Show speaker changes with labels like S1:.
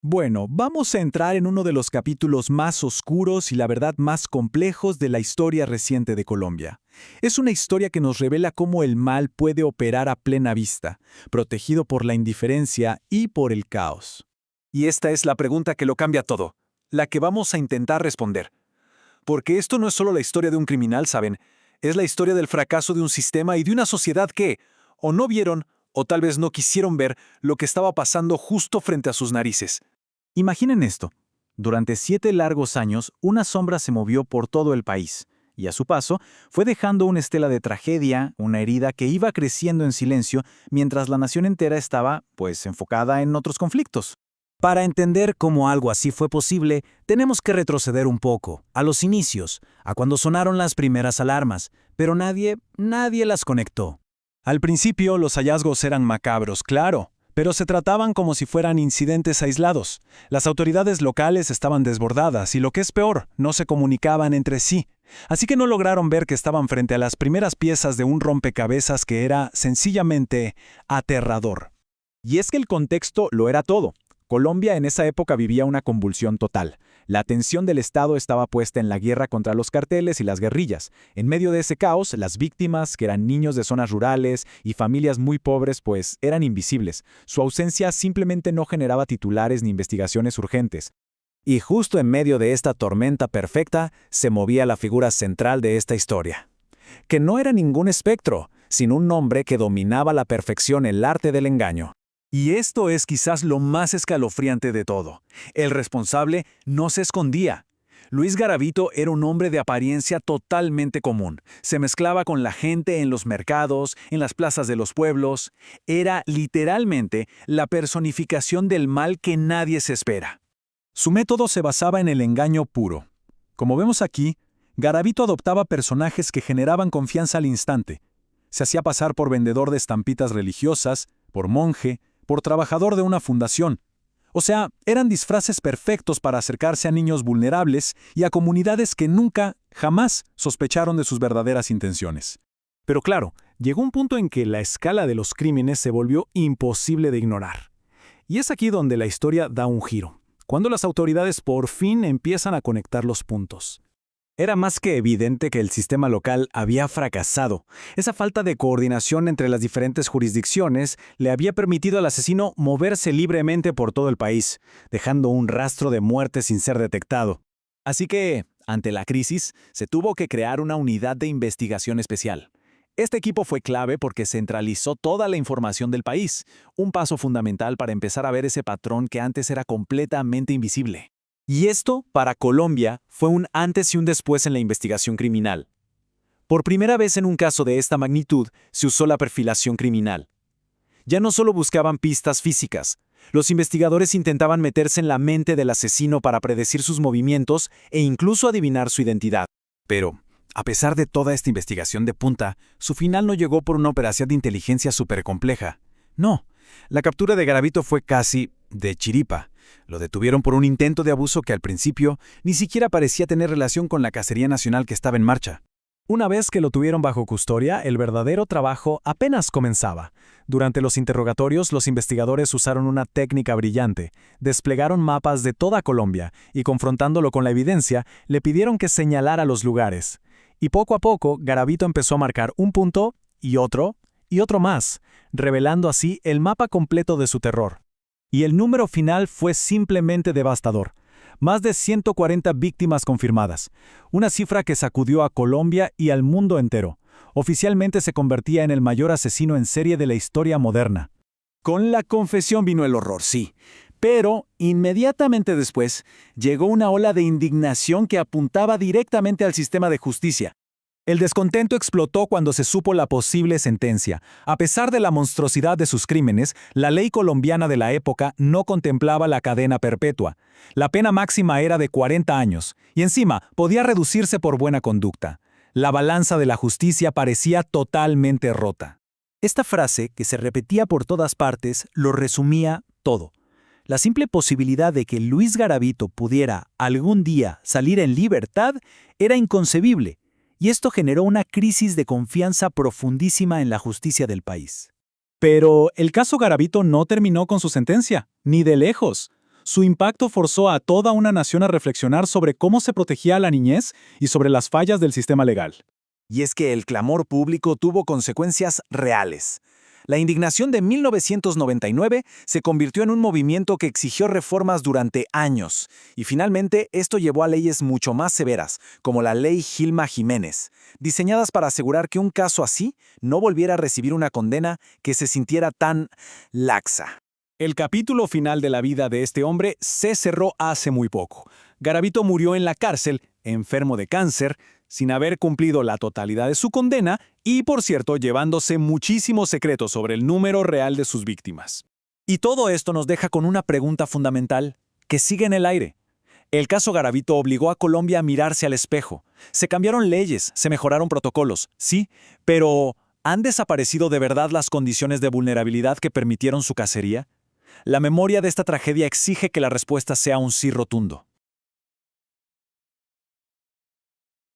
S1: Bueno, vamos a entrar en uno de los capítulos más oscuros y la verdad más complejos de la historia reciente de Colombia. Es una historia que nos revela cómo el mal puede operar a plena vista, protegido por la indiferencia y por el caos.
S2: Y esta es la pregunta que lo cambia todo, la que vamos a intentar responder. Porque esto no es solo la historia de un criminal, ¿saben? Es la historia del fracaso de un sistema y de una sociedad que, o no vieron, o tal vez no quisieron ver lo que estaba pasando justo frente a sus narices.
S1: Imaginen esto. Durante 7 largos años, una sombra se movió por todo el país, y a su paso fue dejando una estela de tragedia, una herida que iba creciendo en silencio mientras la nación entera estaba, pues, enfocada en otros conflictos. Para entender cómo algo así fue posible, tenemos que retroceder un poco, a los inicios, a cuando sonaron las primeras alarmas, pero nadie las conectó.
S2: Al principio los hallazgos eran macabros, claro, pero se trataban como si fueran incidentes aislados. Las autoridades locales estaban desbordadas y lo que es peor, no se comunicaban entre sí. Así que no lograron ver que estaban frente a las primeras piezas de un rompecabezas que era sencillamente aterrador.
S1: Y es que el contexto lo era todo. Colombia en esa época vivía una convulsión total. La atención del Estado estaba puesta en la guerra contra los carteles y las guerrillas. En medio de ese caos, las víctimas, que eran niños de zonas rurales y familias muy pobres, pues eran invisibles. Su ausencia simplemente no generaba titulares ni investigaciones urgentes. Y justo en medio de esta tormenta perfecta, se movía la figura central de esta historia. Que no era ningún espectro, sino un hombre que dominaba a la perfección el arte del engaño.
S2: Y esto es quizás lo más escalofriante de todo. El responsable no se escondía. Luis Garavito era un hombre de apariencia totalmente común. Se mezclaba con la gente en los mercados, en las plazas de los pueblos. Era literalmente la personificación del mal que nadie se espera. Su método se basaba en el engaño puro. Como vemos aquí, Garavito adoptaba personajes que generaban confianza al instante. Se hacía pasar por vendedor de estampitas religiosas, por monje, por trabajador de una fundación. O sea, eran disfraces perfectos para acercarse a niños vulnerables y a comunidades que nunca, jamás sospecharon de sus verdaderas intenciones. Pero claro, llegó un punto en que la escala de los crímenes se volvió imposible de ignorar. Y es aquí donde la historia da un giro, cuando las autoridades por fin empiezan a conectar los puntos. Era más que evidente que el sistema local había fracasado. Esa falta de coordinación entre las diferentes jurisdicciones le había permitido al asesino moverse libremente por todo el país, dejando un rastro de muerte sin ser detectado. Así que, ante la crisis, se tuvo que crear una unidad de investigación especial. Este equipo fue clave porque centralizó toda la información del país, un paso fundamental para empezar a ver ese patrón que antes era completamente invisible. Y esto, para Colombia, fue un antes y un después en la investigación criminal. Por primera vez en un caso de esta magnitud, se usó la perfilación criminal. Ya no solo buscaban pistas físicas, los investigadores intentaban meterse en la mente del asesino para predecir sus movimientos e incluso adivinar su identidad. Pero, a pesar de toda esta investigación de punta, su final no llegó por una operación de inteligencia supercompleja. No, la captura de Garavito fue casi de chiripa. Lo detuvieron por un intento de abuso que al principio ni siquiera parecía tener relación con la cacería nacional que estaba en marcha. Una vez que lo tuvieron bajo custodia, el verdadero trabajo apenas comenzaba. Durante los interrogatorios, los investigadores usaron una técnica brillante. Desplegaron mapas de toda Colombia y, confrontándolo con la evidencia, le pidieron que señalara los lugares. Y poco a poco, Garavito empezó a marcar un punto y otro más, revelando así el mapa completo de su terror. Y el número final fue simplemente devastador. Más de 140 víctimas confirmadas, una cifra que sacudió a Colombia y al mundo entero. Oficialmente se convertía en el mayor asesino en serie de la historia moderna. Con la confesión vino el horror, sí. Pero, inmediatamente después, llegó una ola de indignación que apuntaba directamente al sistema de justicia. El descontento explotó cuando se supo la posible sentencia. A pesar de la monstruosidad de sus crímenes, la ley colombiana de la época no contemplaba la cadena perpetua. La pena máxima era de 40 años, y encima podía reducirse por buena conducta. La balanza de la justicia parecía totalmente rota. Esta frase, que se repetía por todas partes, lo resumía todo. La simple posibilidad de que Luis Garavito pudiera algún día salir en libertad era inconcebible. Y esto generó una crisis de confianza profundísima en la justicia del país. Pero el caso Garavito no terminó con su sentencia, ni de lejos.
S3: Su impacto forzó a toda una nación a reflexionar sobre cómo se protegía a la niñez y sobre las fallas del sistema legal.
S2: Y es que el clamor público tuvo consecuencias reales. La indignación de 1999 se convirtió en un movimiento que exigió reformas durante años, y finalmente esto llevó a leyes mucho más severas, como la Ley Gilma Jiménez, diseñadas para asegurar que un caso así no volviera a recibir una condena que se sintiera tan laxa.
S3: El capítulo final de la vida de este hombre se cerró hace muy poco. Garavito murió en la cárcel, enfermo de cáncer, sin haber cumplido la totalidad de su condena y, por cierto, llevándose muchísimos secretos sobre el número real de sus víctimas. Y todo esto nos deja con una pregunta fundamental, que sigue en el aire. El caso Garavito obligó a Colombia a mirarse al espejo. Se cambiaron leyes, se mejoraron protocolos, sí, pero ¿han desaparecido de verdad las condiciones de vulnerabilidad que permitieron su cacería? La memoria de esta tragedia exige que la respuesta sea un sí rotundo.